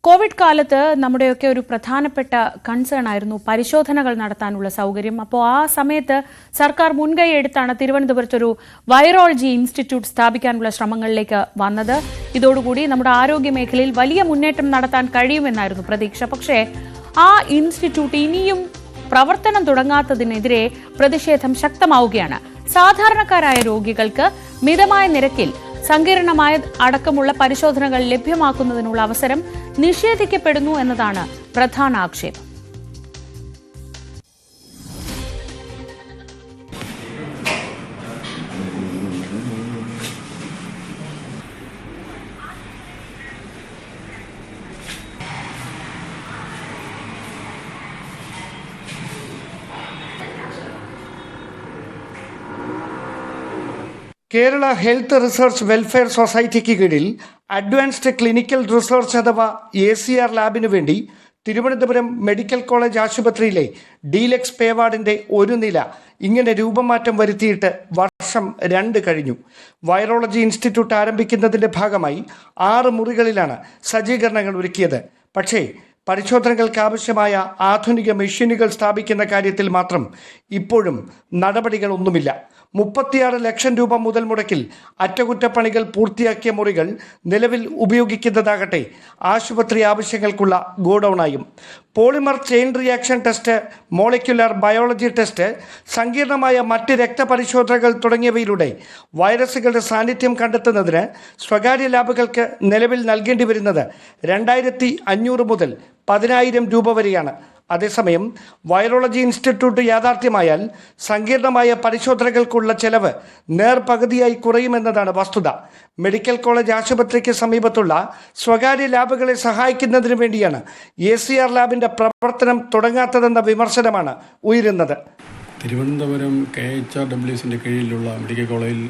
Covid കാലത്ത് നമ്മുടെയൊക്കെ ഒരു പ്രധാനപ്പെട്ട കൺസേൺ ആയിരുന്നു പരിശോധനകൾ നടത്താനുള്ള സൗകര്യം. അപ്പോൾ ആ സമയത്ത് സർക്കാർ മുൻകൈ എടുത്താണ് തിരുവനന്തപുരത്തൊരു വൈറോളജി ഇൻസ്റ്റിറ്റ്യൂട്ട് സ്ഥാപിക്കാനുള്ള ശ്രമങ്ങളിലേക്ക് വന്നത്. ഇതോടുകൂടി നമ്മുടെ ആരോഗ്യ മേഖലയിൽ വലിയ മുന്നേറ്റം നടത്താൻ കഴിയുമെന്നായിരുന്നു പ്രതീക്ഷ. പക്ഷേ ആ ഇൻസ്റ്റിറ്റ്യൂട്ട് ഇനിയും പ്രവർത്തനം തുടങ്ങാത്തതിനെതിരെ പ്രതിഷേധം ശക്തമാവുകയാണ്. സാധാരണക്കാരായ രോഗികൾക്ക് മിതമായ നിരക്കിൽ സങ്കീർണമായ അടക്കമുള്ള പരിശോധനകൾ ലഭ്യമാക്കുന്നതിനുള്ള അവസരം നിഷേധിക്കപ്പെടുന്നു എന്നതാണ് പ്രധാന ആക്ഷേപം. കേരള ഹെൽത്ത് റിസർച്ച് വെൽഫെയർ സൊസൈറ്റിക്ക് കീഴിൽ അഡ്വാൻസ്ഡ് ക്ലിനിക്കൽ റിസർച്ച് അഥവാ ACR ലാബിനു വേണ്ടി തിരുവനന്തപുരം മെഡിക്കൽ കോളേജ് ആശുപത്രിയിലെ ഡീലക്സ് പേവാർഡിൻ്റെ ഒരു നില ഇങ്ങനെ രൂപമാറ്റം വരുത്തിയിട്ട് വർഷം 2 കഴിഞ്ഞു. വൈറോളജി ഇൻസ്റ്റിറ്റ്യൂട്ട് ആരംഭിക്കുന്നതിൻ്റെ ഭാഗമായി 6 മുറികളിലാണ് സജ്ജീകരണങ്ങൾ ഒരുക്കിയത്. പക്ഷേ പരിശോധനകൾക്ക് ആവശ്യമായ ആധുനിക മെഷീനുകൾ സ്ഥാപിക്കുന്ന കാര്യത്തിൽ മാത്രം ഇപ്പോഴും നടപടികളൊന്നുമില്ല. 36 ലക്ഷം രൂപ മുതൽ മുടക്കിൽ അറ്റകുറ്റപ്പണികൾ പൂർത്തിയാക്കിയ മുറികൾ നിലവിൽ ഉപയോഗിക്കുന്നതാകട്ടെ ആശുപത്രി ആവശ്യങ്ങൾക്കുള്ള ഗോഡൌണായും. Polymer chain reaction test, molecular biology test, സങ്കീർണമായ മറ്റ് രക്തപരിശോധനകൾ തുടങ്ങിയവയിലൂടെ വൈറസുകളുടെ സാന്നിധ്യം കണ്ടെത്തുന്നതിന് സ്വകാര്യ ലാബുകൾക്ക് നിലവിൽ നൽകേണ്ടി വരുന്നത് 2,500 മുതൽ 10,000 രൂപ വരെയാണ്. അതേസമയം വൈറോളജി ഇൻസ്റ്റിറ്റ്യൂട്ട് യാഥാർത്ഥ്യമായാൽ സങ്കീർണമായ പരിശോധനകൾക്കുള്ള ചെലവ് നേർപകുതിയായി കുറയുമെന്നതാണ് വസ്തുത. മെഡിക്കൽ കോളേജ് ആശുപത്രിക്ക് സമീപത്തുള്ള സ്വകാര്യ ലാബുകളെ സഹായിക്കുന്നതിന് വേണ്ടിയാണ് ACR ലാബിൻ്റെ പ്രവർത്തനം തുടങ്ങാത്തതെന്ന വിമർശനമാണ് ഉയരുന്നത്. തിരുവനന്തപുരം KHRWസിൻ്റെ കീഴിലുള്ള മെഡിക്കൽ കോളേജിൽ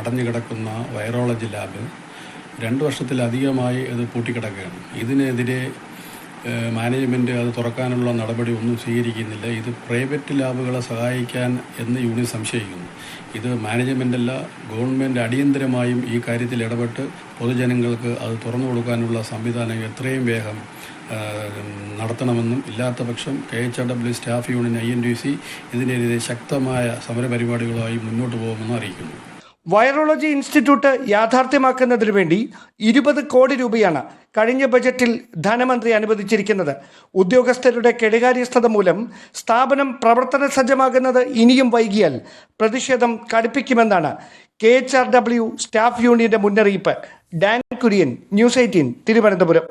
അടഞ്ഞുകിടക്കുന്ന വൈറോളജി ലാബ് 2 വർഷത്തിലധികമായി അത് പൂട്ടിക്കിടക്കുകയാണ്. ഇതിനെതിരെ മാനേജ്മെൻറ്റ് അത് തുറക്കാനുള്ള നടപടി ഒന്നും സ്വീകരിക്കുന്നില്ല. ഇത് പ്രൈവറ്റ് ലാബുകളെ സഹായിക്കാൻ എന്ന് യൂണിയൻ സംശയിക്കുന്നു. ഇത് മാനേജ്മെൻ്റല്ല, ഗവൺമെൻറ് അടിയന്തരമായും ഈ കാര്യത്തിൽ ഇടപെട്ട് പൊതുജനങ്ങൾക്ക് അത് തുറന്നു കൊടുക്കാനുള്ള സംവിധാനം എത്രയും വേഗം നടത്തണമെന്നും, ഇല്ലാത്ത പക്ഷം KHRW സ്റ്റാഫ് യൂണിയൻ INTUC ഇതിനെതിരെ ശക്തമായ സമരപരിപാടികളുമായി മുന്നോട്ട് പോകുമെന്ന് അറിയിക്കുന്നു. വൈറോളജി ഇൻസ്റ്റിറ്റ്യൂട്ട് യാഥാർത്ഥ്യമാക്കുന്നതിന് വേണ്ടി 20 കോടി രൂപയാണ് കഴിഞ്ഞ ബജറ്റിൽ ധനമന്ത്രി അനുവദിച്ചിരിക്കുന്നത്. ഉദ്യോഗസ്ഥരുടെ കെടുകാര്യസ്ഥത മൂലം സ്ഥാപനം പ്രവർത്തന സജ്ജമാകുന്നത് ഇനിയും വൈകിയാൽ പ്രതിഷേധം കടുപ്പിക്കുമെന്നാണ് KHRW സ്റ്റാഫ് യൂണിയന്റെ മുന്നറിയിപ്പ്. Dan Kurian, News 18, Thiruvananthapuram.